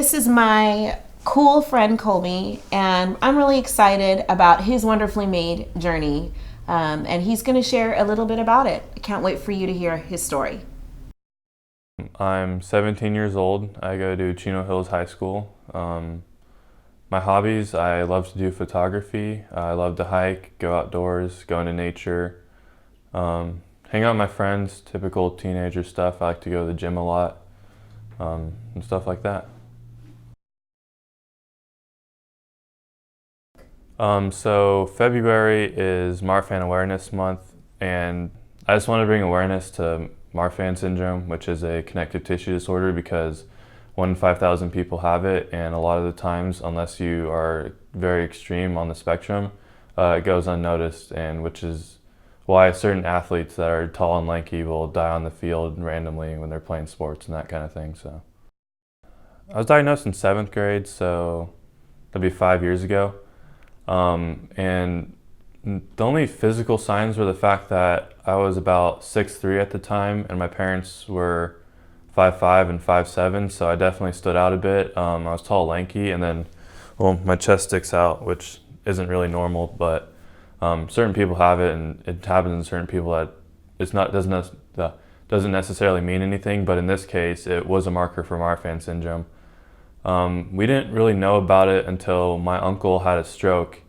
This is my cool friend Colby, and I'm really excited about his wonderfully made journey. And he's going to share a little bit about it. I can't wait for you to hear his story. I'm 17 years old. I go to Chino Hills High School. My hobbies, I love to do photography. I love to hike, go outdoors, go into nature, hang out with my friends, typical teenager stuff. I like to go to the gym a lot, and stuff like that. So February is Marfan Awareness Month, and I just want to bring awareness to Marfan Syndrome, which is a connective tissue disorder because 1 in 5,000 people have it, and a lot of the times, unless you are very extreme on the spectrum, it goes unnoticed, and which is why certain athletes that are tall and lanky will die on the field randomly when they're playing sports and that kind of thing. So I was diagnosed in 7th grade, so that'd be 5 years ago. And the only physical signs were the fact that I was about 6'3" at the time, and my parents were 5'5" and 5'7", so I definitely stood out a bit. I was tall, lanky, and then, well, my chest sticks out, which isn't really normal, but certain people have it, and it happens in certain people that doesn't necessarily mean anything, but in this case, it was a marker for Marfan syndrome. We didn't really know about it until my uncle had a stroke,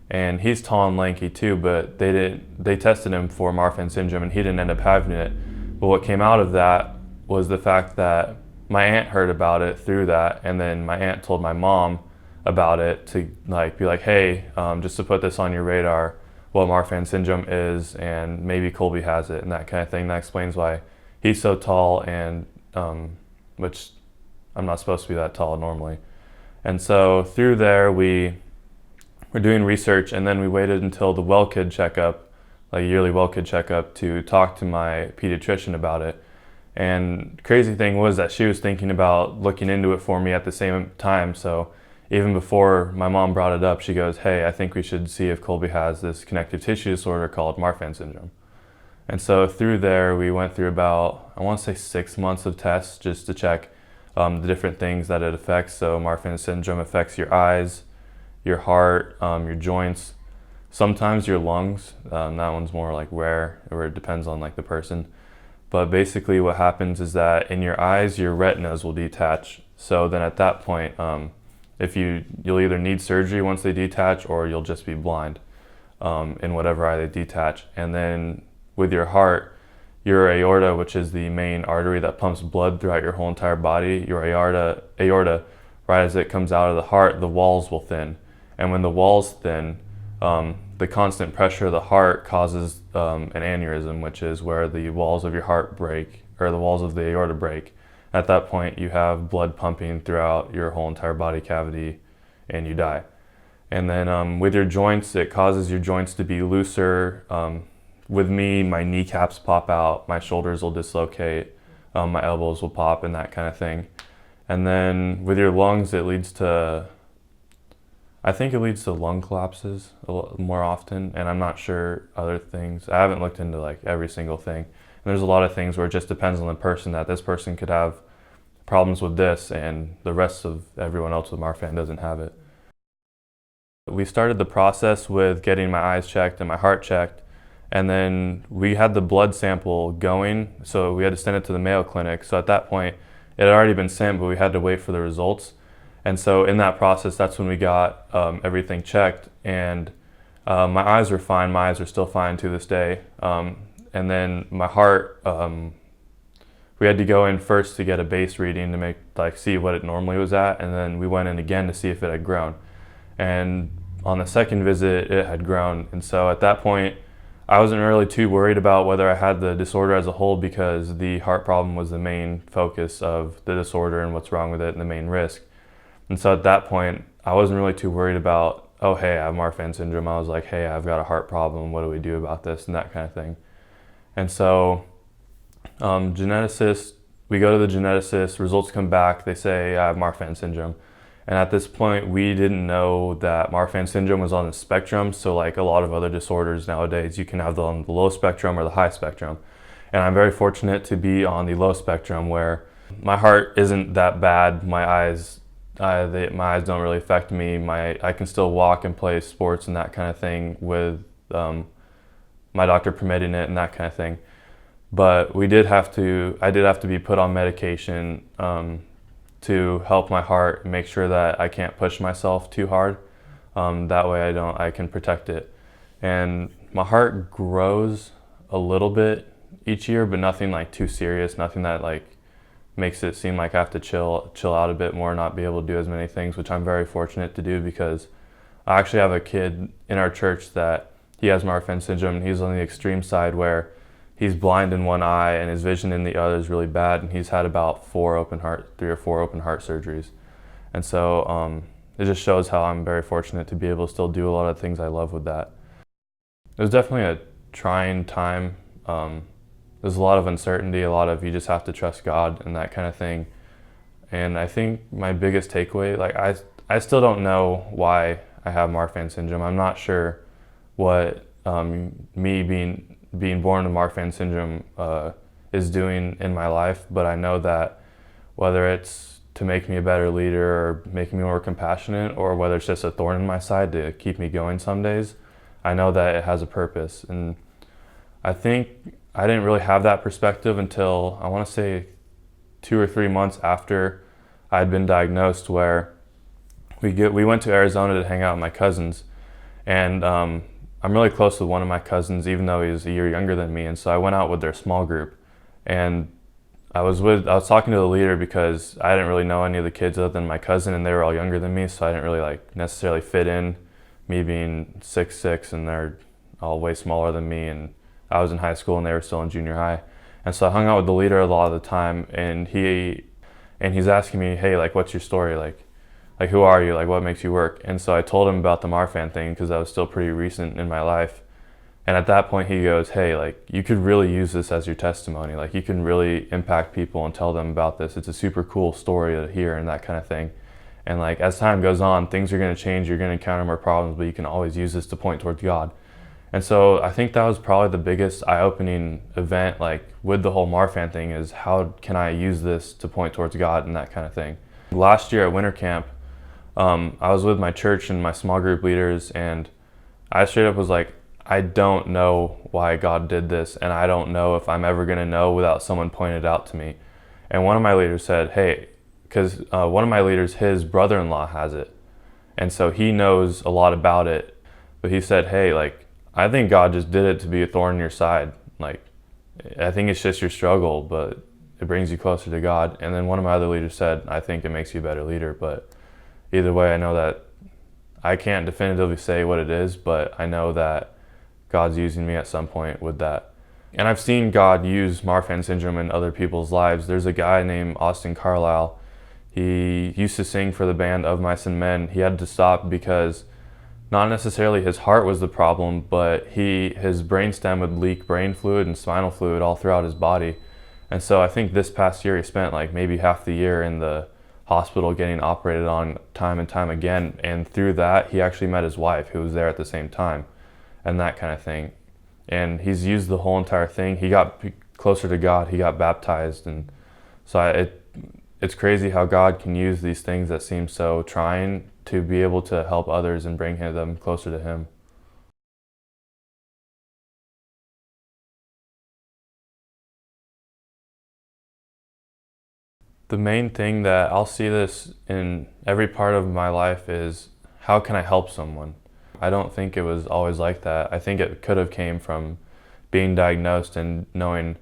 and he's tall and lanky too, but they tested him for Marfan syndrome and he didn't end up having it. But what came out of that was the fact that my aunt heard about it through that, and then my aunt told my mom about it to be like, hey, just to put this on your radar, what Marfan syndrome is, and maybe Colby has it, and that kind of thing. That explains why he's so tall, and which I'm not supposed to be that tall normally. And so through there, we were doing research, and then we waited until the well kid checkup, like yearly well kid checkup, to talk to my pediatrician about it. And crazy thing was that she was thinking about looking into it for me at the same time. So even before my mom brought it up, she goes, hey, I think we should see if Colby has this connective tissue disorder called Marfan syndrome. And so through there, we went through about, I want to say 6 months of tests just to check the different things that it affects. So Marfan syndrome affects your eyes, your heart, your joints, sometimes your lungs. That one's more like rare, or it depends on like the person. But basically what happens is that in your eyes, your retinas will detach. So then at that point, you'll either need surgery once they detach, or you'll just be blind in whatever eye they detach. And then with your heart, your aorta, which is the main artery that pumps blood throughout your whole entire body, your aorta, right as it comes out of the heart, the walls will thin. And when the walls thin, the constant pressure of the heart causes an aneurysm, which is where the walls of your heart break, or the walls of the aorta break. At that point, you have blood pumping throughout your whole entire body cavity, and you die. And then with your joints, it causes your joints to be looser. With me, my kneecaps pop out, my shoulders will dislocate, my elbows will pop, and that kind of thing. And then with your lungs, I think it leads to lung collapses a lot more often, and I'm not sure other things. I haven't looked into like every single thing. And there's a lot of things where it just depends on the person, that this person could have problems with this and the rest of everyone else with Marfan doesn't have it. We started the process with getting my eyes checked and my heart checked, and then we had the blood sample going, so we had to send it to the Mayo Clinic. So at that point, it had already been sent, but we had to wait for the results. And so in that process, that's when we got everything checked, and my eyes were fine. My eyes are still fine to this day. And then my heart, we had to go in first to get a base reading to see what it normally was at, and then we went in again to see if it had grown. And on the second visit, it had grown. And so at that point, I wasn't really too worried about whether I had the disorder as a whole, because the heart problem was the main focus of the disorder and what's wrong with it and the main risk. And so at that point, I wasn't really too worried about, oh, hey, I have Marfan syndrome. I was like, hey, I've got a heart problem. What do we do about this? And that kind of thing. And so geneticist, we go to the geneticist, results come back. They say I have Marfan syndrome. And at this point, we didn't know that Marfan syndrome was on the spectrum. So like a lot of other disorders nowadays, you can have them on the low spectrum or the high spectrum. And I'm very fortunate to be on the low spectrum, where my heart isn't that bad. My eyes my eyes don't really affect me. I can still walk and play sports and that kind of thing with my doctor permitting it and that kind of thing. But I did have to be put on medication to help my heart and make sure that I can't push myself too hard. That way I can protect it. And my heart grows a little bit each year, but nothing like too serious, nothing that like makes it seem like I have to chill out a bit more, not be able to do as many things, which I'm very fortunate to do because I actually have a kid in our church that he has Marfan Syndrome, and he's on the extreme side where he's blind in one eye and his vision in the other is really bad, and he's had about 3 or 4 open heart surgeries. And so it just shows how I'm very fortunate to be able to still do a lot of things I love with that. It was definitely a trying time. There's a lot of uncertainty, a lot of you just have to trust God and that kind of thing. And I think my biggest takeaway, like I still don't know why I have Marfan Syndrome. I'm not sure what me being born with Marfan Syndrome is doing in my life, but I know that whether it's to make me a better leader or make me more compassionate, or whether it's just a thorn in my side to keep me going some days, I know that it has a purpose. And I think I didn't really have that perspective until I want to say 2 or 3 months after I had been diagnosed, where we went to Arizona to hang out with my cousins, and I'm really close with one of my cousins, even though he's a year younger than me. And so I went out with their small group, and I was talking to the leader because I didn't really know any of the kids other than my cousin, and they were all younger than me, so I didn't really like necessarily fit in, me being 6'6" and they're all way smaller than me, and I was in high school and they were still in junior high. And so I hung out with the leader a lot of the time, and he's asking me, hey, like, what's your story? Like who are you? Like, what makes you work? And so I told him about the Marfan thing because that was still pretty recent in my life. And at that point he goes, hey, like, you could really use this as your testimony. Like, you can really impact people and tell them about this. It's a super cool story to hear and that kind of thing. And like, as time goes on, things are going to change. You're going to encounter more problems, but you can always use this to point towards God. And so I think that was probably the biggest eye-opening event, like with the whole Marfan thing, is how can I use this to point towards God and that kind of thing. Last year at winter camp, I was with my church and my small group leaders, and I straight up was like, I don't know why God did this, and I don't know if I'm ever going to know without someone pointing it out to me. And one of my leaders said, hey, because one of my leaders, his brother-in-law has it, and so he knows a lot about it, but he said, hey, like, I think God just did it to be a thorn in your side. Like, I think it's just your struggle, but it brings you closer to God. And then one of my other leaders said, I think it makes you a better leader. But either way, I know that I can't definitively say what it is, but I know that God's using me at some point with that. And I've seen God use Marfan Syndrome in other people's lives. There's a guy named Austin Carlisle. He used to sing for the band Of Mice and Men. He had to stop because not necessarily his heart was the problem, but his brainstem would leak brain fluid and spinal fluid all throughout his body. And so I think this past year he spent like maybe half the year in the hospital getting operated on time and time again. And through that, he actually met his wife, who was there at the same time, and that kind of thing. And he's used the whole entire thing. He got closer to God. He got baptized. And so it's crazy how God can use these things that seem so trying to be able to help others and bring them closer to Him. The main thing that I'll see this in every part of my life is, how can I help someone? I don't think it was always like that. I think it could have came from being diagnosed and knowing,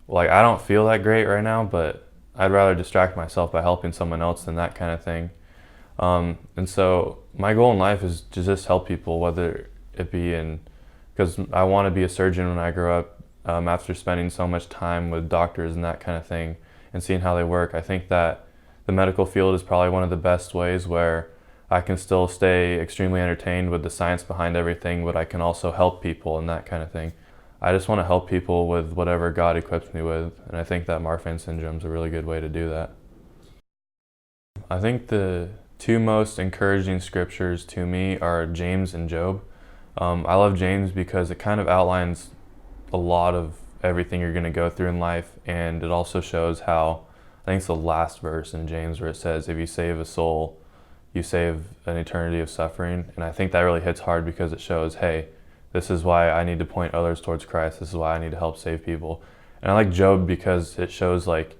like, I don't feel that great right now, but I'd rather distract myself by helping someone else than that kind of thing. And so my goal in life is to just help people, whether it be because I want to be a surgeon when I grow up, after spending so much time with doctors and that kind of thing and seeing how they work. I think that the medical field is probably one of the best ways where I can still stay extremely entertained with the science behind everything, but I can also help people and that kind of thing. I just want to help people with whatever God equips me with, and I think that Marfan Syndrome is a really good way to do that. I think the 2 most encouraging scriptures to me are James and Job. I love James because it kind of outlines a lot of everything you're going to go through in life, and it also shows how I think it's the last verse in James where it says, if you save a soul, you save an eternity of suffering. And I think that really hits hard because it shows, hey, this is why I need to point others towards Christ. This is why I need to help save people. And I like Job because it shows like,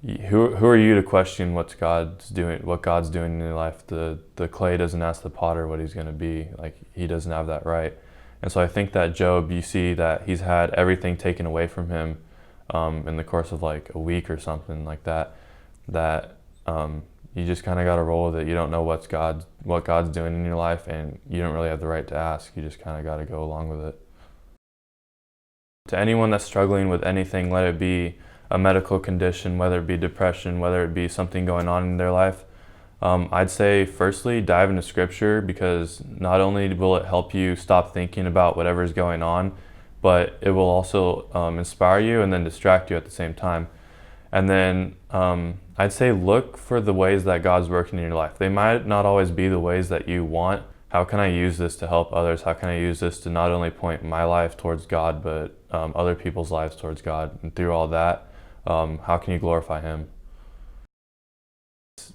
who are you to question what God's doing in your life? The clay doesn't ask the potter what he's going to be. Like, he doesn't have that right. And so I think that Job, you see that he's had everything taken away from him in the course of like a week or something like that. You just kind of got to roll with it. You don't know what God's doing in your life, and you don't really have the right to ask. You just kind of got to go along with it. To anyone that's struggling with anything, let it be a medical condition, whether it be depression, whether it be something going on in their life, I'd say firstly, dive into scripture, because not only will it help you stop thinking about whatever's going on, but it will also inspire you and then distract you at the same time. And then I'd say look for the ways that God's working in your life. They might not always be the ways that you want. How can I use this to help others? How can I use this to not only point my life towards God, but other people's lives towards God? And through all that, how can you glorify Him?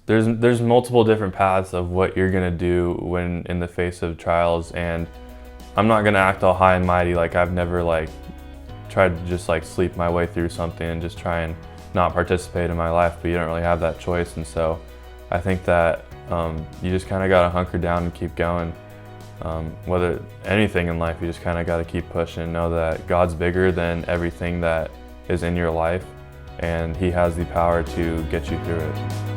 There's multiple different paths of what you're gonna do when in the face of trials, and I'm not gonna act all high and mighty. Like, I've never like tried to just like sleep my way through something and just try and not participate in my life, but you don't really have that choice. And so I think that you just kind of got to hunker down and keep going. Whether anything in life, you just kind of got to keep pushing and know that God's bigger than everything that is in your life, and He has the power to get you through it.